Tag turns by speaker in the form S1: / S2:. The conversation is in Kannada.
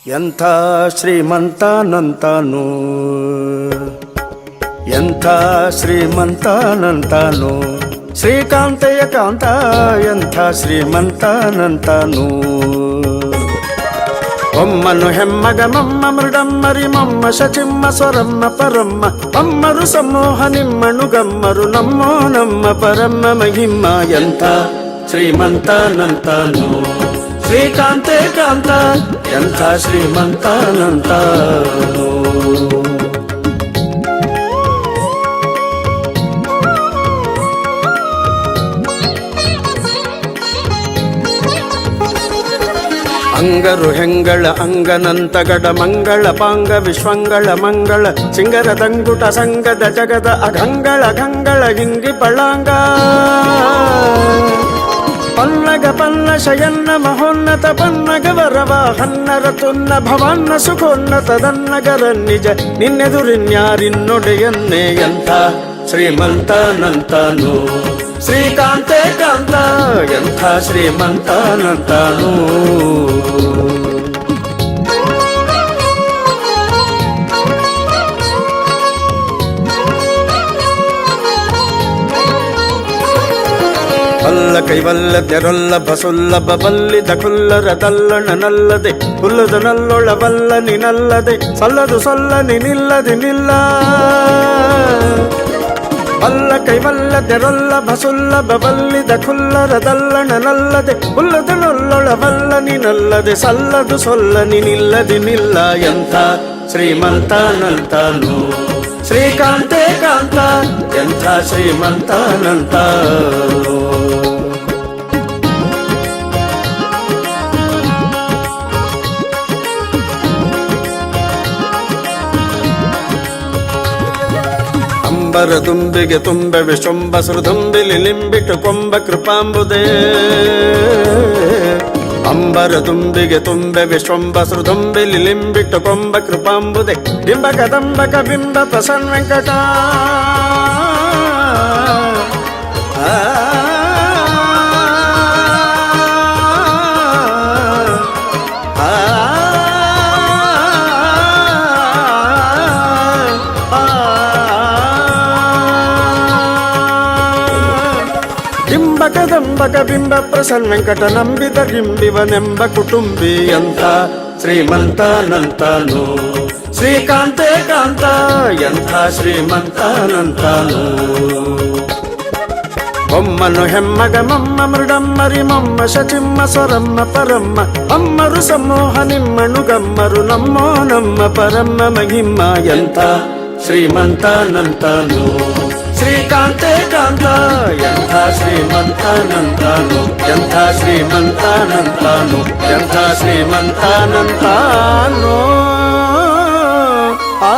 S1: ಎಂಥ ಶ್ರೀಮಂತನಂತಾನು, ಎಂಥ ಶ್ರೀಮಂತನಂತಾನು, ಶ್ರೀಕಾಂತಯ್ಯ ಕಾಂತ ಎಂಥ ಶ್ರೀಮಂತನಂತಾನು. ಒಮ್ಮನು ಹೆಮ್ಮಗ ಮಮ್ಮ ಮೃಡಮ್ಮರಿ ಮಮ್ಮ ಶಚಿಮ್ಮ ಸ್ವರಮ್ಮ ಪರಮ್ಮ ಅಮ್ಮರು ಸಮೂಹ ನಿಮ್ಮನು ಗಮ್ಮರು ನಮ್ಮೋ ನಮ್ಮ ಪರಮ್ಮ ಮಹಿಮ್ಮ. ಎಂಥ ಶ್ರೀಮಂತನಂತಾನು, ಶ್ರೀಕಾಂತೆ ಕಾಂತ ಎಂಥ ಶ್ರೀಮಂತನಂತಾನು. ಅಂಗರು ಹೆಂಗಳ ಅಂಗನಂತಗಡ ಮಂಗಳ ಪಾಂಗ ವಿಶ್ವಂಗಳ ಮಂಗಳ ಸಿಂಗರ ದಂಗುಟ ಸಂಗದ ಜಗದ ಅಗಂಗಳ ಗಂಗಳ ಹಿಂಗಿ ಪಳಾಂಗ ಪನ್ನಗ ಪನ್ನ ಶಯನ್ನ ಮಹೋನ್ನತ ಪನ್ನಗ ವರವ ಹನ್ನರ ತುನ್ನ ಭವನ್ನ ಸುಖೋನ್ನತ ದನ್ನಗರ ನಿಜ ನಿನ್ನೆದುರಿನ್ಯಾರಿನ್ನೊಡೆಯನ್ನೇ. ಎಂಥ ಶ್ರೀಮಂತನಂತಾನು, ಶ್ರೀಕಾಂತೆ ಕಾಂತ ಎಂಥ ಶ್ರೀಮಂತನಂತಾನು. ಬಲ್ಲ ಕೈವಲ್ಲದ್ಯರೊಲ್ಲ ಬಸುಲ್ಲಭ ಬಲ್ಲಿದ ಕುಲ್ಲರದಲ್ಲಣ ನಲ್ಲದೆ ಹುಲ್ಲದ ನಲ್ಲೊಳ ಬಲ್ಲ ನಿನಲ್ಲದೆ ಸಲ್ಲದು ಸೊಲ್ಲ ನಿನಿಲ್ಲದೆ ನಿಲ್ಲ. ಬಲ್ಲ ಕೈವಲ್ಲದ್ಯರೊಲ್ಲ ಬಸುಲ್ಲಭ ಬಲ್ಲಿದ ಕುಲ್ಲರದಲ್ಲಣ ನಲ್ಲದೆ ಹುಲ್ಲದ ನಲ್ಲೊಳ ಬಲ್ಲ ನಿನಲ್ಲದೆ ಸಲ್ಲದು ಸೊಲ್ಲ ನಿನಿಲ್ಲದೆ ನಿಲ್ಲ. ಎಂಥ ಶ್ರೀಮಂತನಂತಾನು, ಶ್ರೀಕಾಂತೆ ಕಾಂತ ಎಂಥ ಶ್ರೀಮಂತನಂತಾನು. ಅಂಬರ ತುಂಬಿಗೆ ತುಂಬೆ ವಿಶೊಂಬ ಸುರದುಂಬಿಲಿ ಲಿಂಬಿಟ್ಟು ಕೊಂಬ ಕೃಪಾಂಬುದೇ. ಅಂಬರ ತುಂಬಿಗೆ ತುಂಬೆ ವಿಶ್ವಂಬ ಸುರದುಂಬಿಲಿ ಲಿಂಬಿಟ್ಟು ಕೊಂಬ ಕೃಪಾಂಬುದೆ ಬಿಂಬ ಕದಂಬಕ ಬಿಂಬ ಪ್ರಸನ್ನ ವೆಂಕಟ. ಬಿಂಬ ಕದಂಬಕ ಬಿಂಬ ಪ್ರಸನ್ನ ವೆಂಕಟ ನಂಬಿದ ಬಿಂಬಿವನೆಂಬ ಕುಟುಂಬಿ. ಎಂಥ ಶ್ರೀಮಂತನಂತಾನು, ಶ್ರೀಕಾಂತೆ ಕಾಂತ ಎಂಥ ಶ್ರೀಮಂತನಂತಾನು. ಒಮ್ಮನು ಹೆಮ್ಮಗ ಮಮ್ಮ ಮೃಡಮ್ಮರಿ ಮಮ್ಮ ಶಚಿಮ್ಮ ಸ್ವರಮ್ಮ ಪರಮ್ಮ ಅಮ್ಮರು ಸಮೂಹ ನಿಮ್ಮನು ಗಮ್ಮರು ನಮ್ಮೋ ನಮ್ಮ ಪರಮ್ಮ ಮಹಿಮ್ಮ. ಎಂಥ ಶ್ರೀಮಂತನಂತಾನು, ಶ್ರೀಕಾಂತೆ ಕಾಂತ ಎಂಥ ಶ್ರೀಮಂತನಂತಾನು, ಎಂಥ ಶ್ರೀಮಂತನಂತಾನು, ಎಂಥ ಶ್ರೀಮಂತನಂತಾನು. ಆ